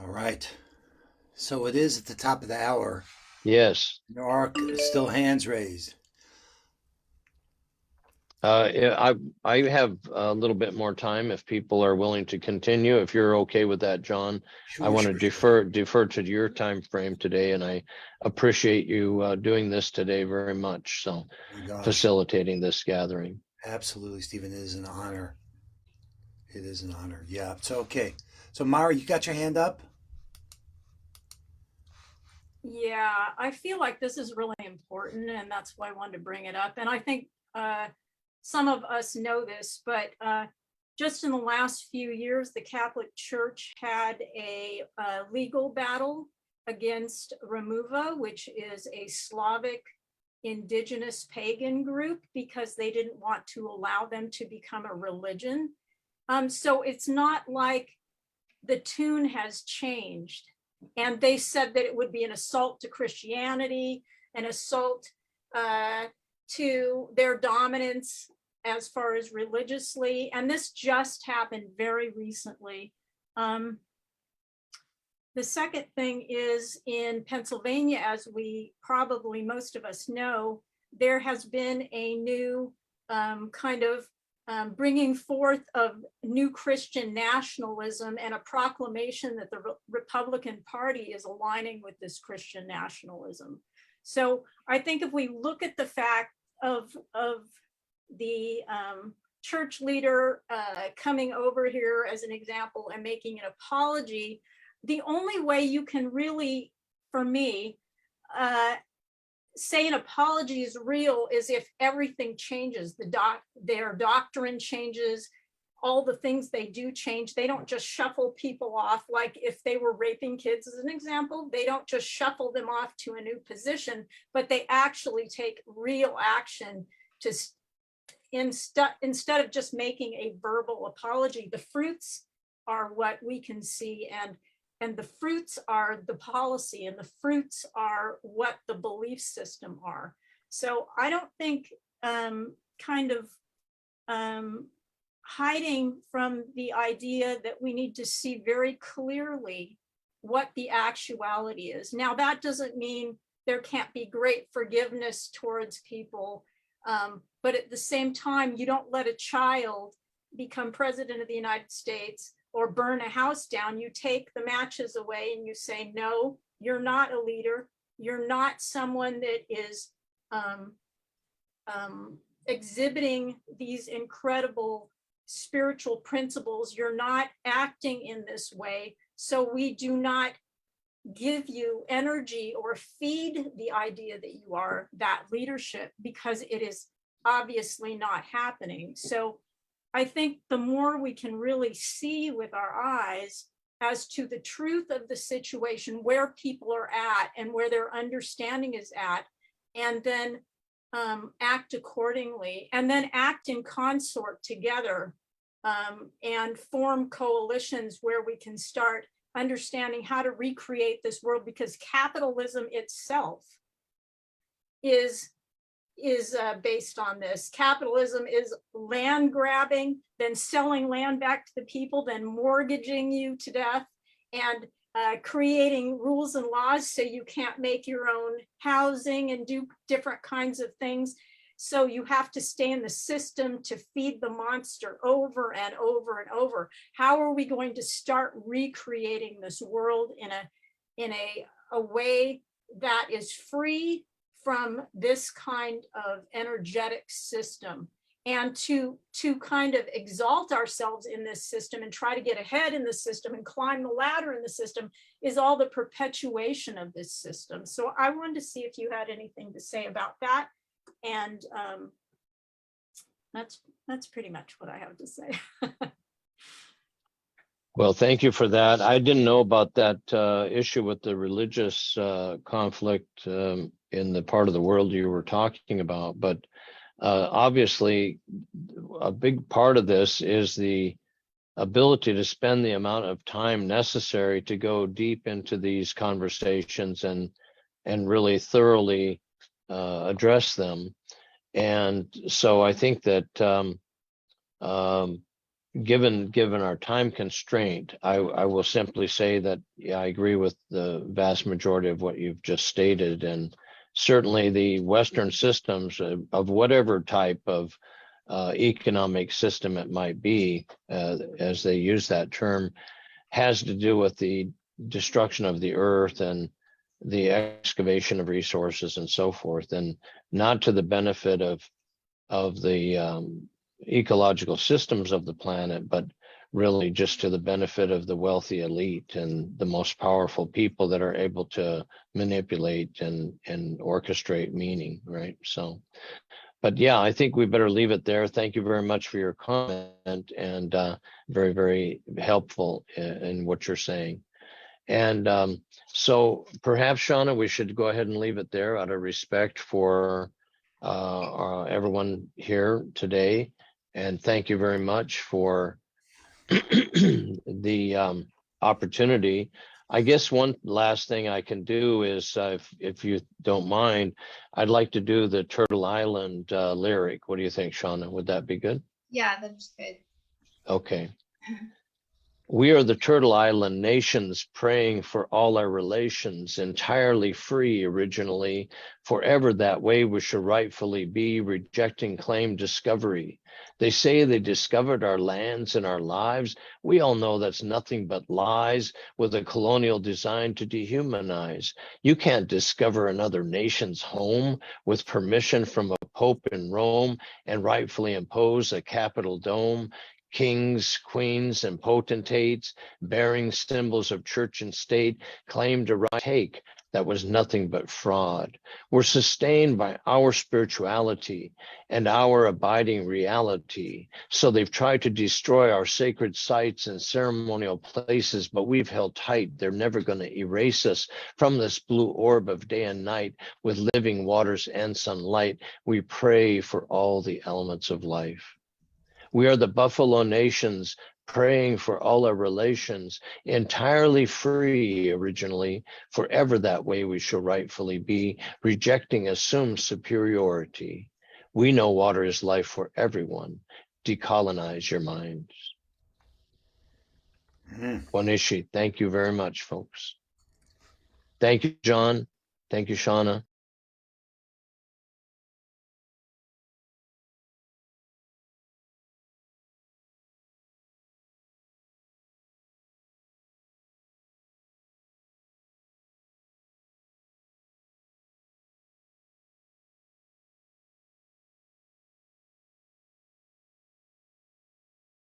All right. So it is at the top of the hour. Yes. There are still hands raised. Yeah, I have a little bit more time if people are willing to continue. If you're okay with that, John, I Sure, want to sure, sure. defer to your time frame today, and I appreciate you doing this today very much. So My gosh. facilitating this gathering. Absolutely, Stephen. It is an honor. It is an honor. Yeah. So, okay. So, Myra, you got your hand up? Yeah, I feel like this is really important, and that's why I wanted to bring it up. And I think some of us know this, but just in the last few years, the Catholic Church had a legal battle against Remuva, which is a Slavic indigenous pagan group, because they didn't want to allow them to become a religion. So it's not like the tune has changed. And they said that it would be an assault to Christianity, an assault to their dominance as far as religiously. And this just happened very recently. The second thing is in Pennsylvania, as we probably most of us know, there has been a new kind of bringing forth of new Christian nationalism and a proclamation that the Republican Party is aligning with this Christian nationalism. So I think if we look at the fact of the church leader coming over here as an example and making an apology, the only way you can really, for me, say an apology is real is if everything changes. Their doctrine changes, all the things they do change. They don't just shuffle people off. Like if they were raping kids as an example, they don't just shuffle them off to a new position, but they actually take real action to instead of just making a verbal apology. The fruits are what we can see, and the fruits are the policy, and the fruits are what the belief system are. So I don't think hiding from the idea that we need to see very clearly what the actuality is. Now, that doesn't mean there can't be great forgiveness towards people, but at the same time, you don't let a child become president of the United States or burn a house down. You take the matches away and you say, no, you're not a leader. You're not someone that is exhibiting these incredible spiritual principles. You're not acting in this way. So we do not give you energy or feed the idea that you are that leadership, because it is obviously not happening. So I think the more we can really see with our eyes as to the truth of the situation, where people are at and where their understanding is at, and then act accordingly, and then act in consort together, and form coalitions where we can start understanding how to recreate this world, because capitalism itself is based on this. Capitalism is land grabbing, then selling land back to the people, then mortgaging you to death, and creating rules and laws so you can't make your own housing and do different kinds of things. So you have to stay in the system to feed the monster over and over and over. How are we going to start recreating this world in a way that is free from this kind of energetic system, and to kind of exalt ourselves in this system and try to get ahead in the system and climb the ladder in the system is all the perpetuation of this system. So I wanted to see if you had anything to say about that. And that's pretty much what I have to say. Well, thank you for that. I didn't know about that issue with the religious conflict in the part of the world you were talking about, but obviously a big part of this is the ability to spend the amount of time necessary to go deep into these conversations and really thoroughly address them. And so I think that given our time constraint, I will simply say that, yeah, I agree with the vast majority of what you've just stated. And certainly the Western systems of whatever type of economic system it might be, as they use that term, has to do with the destruction of the earth and the excavation of resources and so forth, and not to the benefit of the ecological systems of the planet, but really just to the benefit of the wealthy elite and the most powerful people that are able to manipulate and orchestrate meaning, right? So, but yeah, I think we better leave it there. Thank you very much for your comment, and very, very helpful in what you're saying. And so perhaps, Shauna, we should go ahead and leave it there out of respect for everyone here today. And thank you very much for the opportunity. I guess one last thing I can do is, if you don't mind, I'd like to do the Turtle Island lyric. What do you think, Shauna? Would that be good? Yeah, that's good. Okay. We are the Turtle Island nations, praying for all our relations, entirely free originally, forever that way we shall rightfully be, rejecting claim discovery. They say they discovered our lands and our lives. We all know that's nothing but lies, with a colonial design to dehumanize. You can't discover another nation's home with permission from a pope in Rome and rightfully impose a Capitol dome. Kings, queens, and potentates, bearing symbols of church and state, claimed a right to take that was nothing but fraud. We're sustained by our spirituality and our abiding reality. So they've tried to destroy our sacred sites and ceremonial places, but we've held tight. They're never going to erase us from this blue orb of day and night with living waters and sunlight. We pray for all the elements of life. We are the Buffalo Nations, praying for all our relations, entirely free originally, forever that way we shall rightfully be, rejecting assumed superiority. We know water is life for everyone. Decolonize your minds. Wanishi, thank you very much, folks. Thank you, John. Thank you, Shauna.